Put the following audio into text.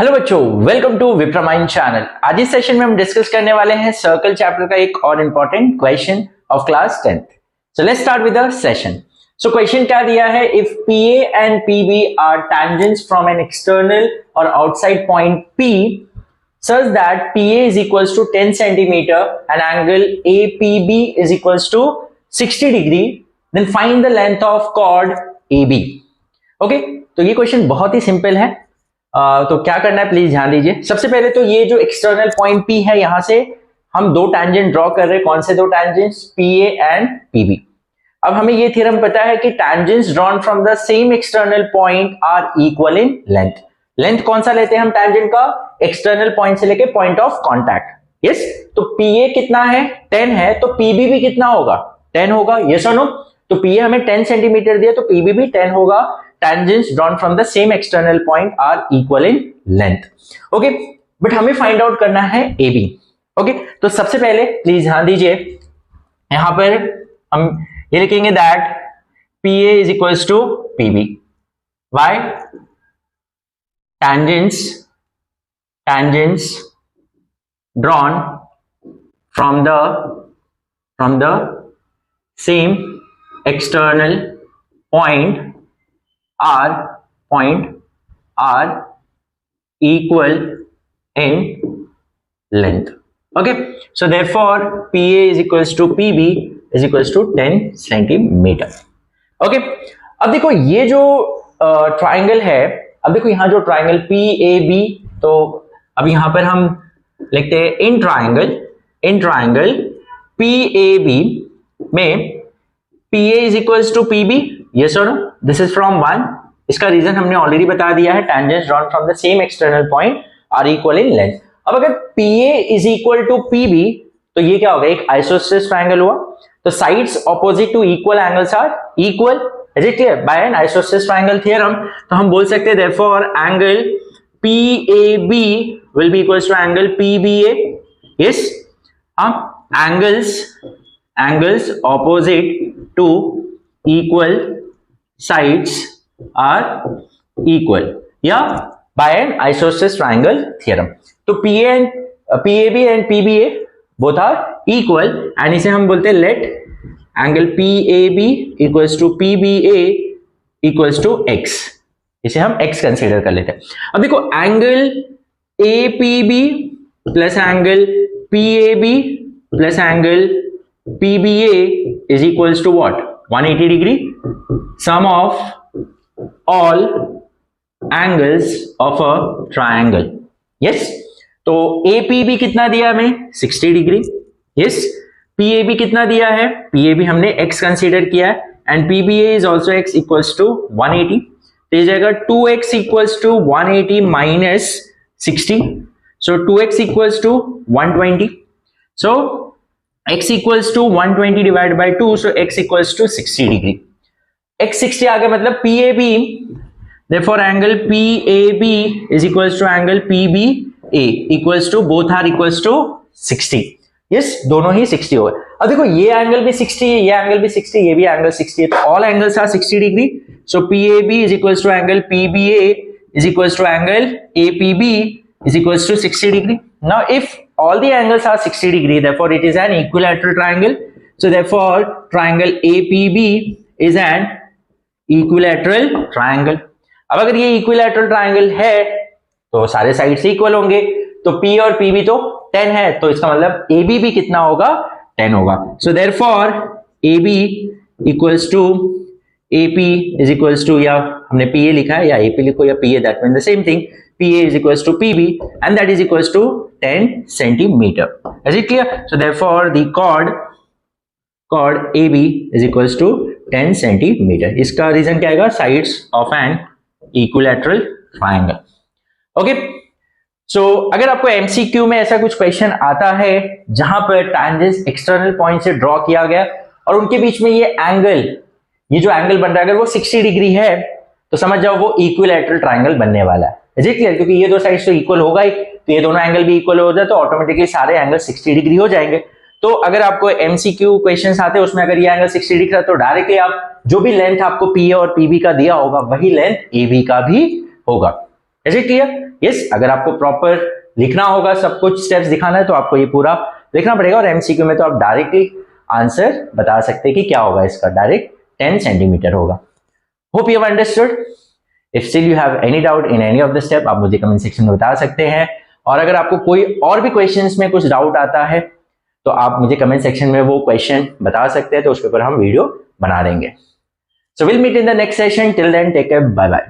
Hello बच्चों, welcome to विप्रामाइंड channel. आज इस सेशन में हम डिस्कस करने वाले हैं सर्कल चैप्टर का एक और important question of class 10th। So let's start with the session. So question क्या दिया है, if PA and PB are tangents from an external और outside point P such that PA is equals to 10 centimeter and angle APB is equals to 60 degree, then find the length of chord AB। Okay, तो ये question बहुत ही simple है। तो क्या करना है please ध्यान दीजिए। सबसे पहले तो ये जो एक्सटर्नल पॉइंट P है, यहां से हम दो टैंजेंट ड्रॉ कर रहे हैं। कौन से दो टैंजेंट्स? PA and PB। अब हमें ये थ्योरम पता है कि tangents drawn from the same external point are equal in length. Length कौन सा लेते हैं हम टैंजेंट का? एक्सटर्नल पॉइंट से लेके पॉइंट ऑफ कांटेक्ट। यस, तो PA कितना है? 10 है, तो PB भी कितना होगा? 10 होगा। यस और नो? तो PA हमें 10 सेंटीमीटर दिया, तो PB भी 10 होगा। Tangents drawn from the same external point are equal in length. Okay, but हमें फाइंड आउट करना है AB। Okay, तो सबसे पहले प्लीज ध्यान दीजिए, यहां पर हम ये लिखेंगे that PA is equals to PB. Why? Tangents drawn from the same external point are equal in length. Okay, so therefore PA is equals to PB is equals to 10 centimeter. Okay, अब देखो ये जो triangle है, अब देखो यहाँ जो triangle PAB, तो अब यहाँ पर हम लिखते हैं इन ट्राइंगल PAB में PA is equals to PB। yes or no? This is from 1। इसका रीजन हमने ऑलरेडी बता दिया है, tangents drawn from the same external point are equal in length। अब अगर PA is equal to PB, तो ये क्या होगा? एक आइसोसेलेस ट्रायंगल हुआ, तो sides opposite to equal angles are equal. Is it clear? By an isosceles triangle theorem तो हम बोल सकते हैं therefore angle PAB will be equals to angle PBA। yes, angles opposite to equal sides are equal या by an isosceles triangle theorem। तो PAB and PBA both are equal and इसे हम बोलते हैं let angle PAB equals to PBA equals to x। इसे हम x consider कर लेते हैं। अब देखो angle APB plus angle PAB plus angle PBA is equals to what? 180 degree। Sum of all angles of a triangle। yes, तो APB कितना दिया हमें? 60 डिग्री। yes, PAB कितना दिया है? PAB हमने x कंसीडर किया है and PBA is also x equals to 180। तो ये जाएगा 2x equals to 180 minus 60, so 2x equals to 120। So x equals to 120 divided by 2, so x equals to 60 degree। x 60 आ गया, मतलब PAB, therefore angle PAB is equals to angle PBA equals to both are equals to 60। yes, दोनों ही 60 हो गए। अब देखो ये angle भी 60 है, ये एंगल भी 60, ये भी एंगल 60 है, तो all angles are 60 degree. So PAB is equals to angle PBA is equals to angle APB is equals to 60 degree। now if all the angles are 60 degree, therefore it is an equilateral triangle। so therefore triangle APB is an equilateral triangle। अब अगर ये equilateral triangle है तो सारे side से equal होंगे, तो P और PB तो 10 है, तो इसका मतलब AB भी कितना होगा? 10 होगा। so therefore AB equals to AP is equals to, या हमने PA लिखा है या AP लिखो या PA, that means the same thing। PA is equals to PB and that is equals to 10 centimeter। Is it clear? so therefore the chord AB is equals to 10 centimeter। इसका reason क्या आएगा? sides of an equilateral triangle। okay, so अगर आपको MCQ में ऐसा कुछ question आता है जहां पर tangents एक्सटर्नल पॉइंट से ड्रॉ किया गया और उनके बीच में ये जो एंगल बन रहा है, अगर वो 60 डिग्री है तो समझ जाओ वो इक्विलैटरल ट्रायंगल बनने वाला है। Is it clear? क्योंकि ये दो साइड्स तो इक्वल होगा ही, तो ये दोनों एंगल भी इक्वल हो जाए तो ऑटोमेटिकली सारे एंगल 60 डिग्री हो जाएंगे। तो अगर आपको MCQ क्वेश्चंस आते हैं उसमें अगर ये एंगल 60 डिग्री है तो डायरेक्टली आप जो भी लेंथ आपको PA और PB का दिया होगा वही लेंथ AB का भी होगा। Is it clear? यस, अगर आपको प्रॉपर लिखना होगा, सब कुछ स्टेप्स दिखाना है, तो आपको ये पूरा लिखना पड़ेगा। और एमसीक्यू में तो आप डायरेक्टली आंसर बता सकते हैं कि क्या होगा इसका, डायरेक्ट 10 सेंटीमीटर होगा। Hope you have understood. If still you have any doubt in any of the step, आप मुझे कमेंट सेक्शन में बता सकते हैं। और अगर आपको कोई और भी क्वेश्चंस में कुछ डाउट आता है तो आप मुझे कमेंट सेक्शन में वो क्वेश्चन बता सकते हैं, तो उसके ऊपर हम वीडियो बना देंगे। So will meet in the next session, till then take care, bye bye.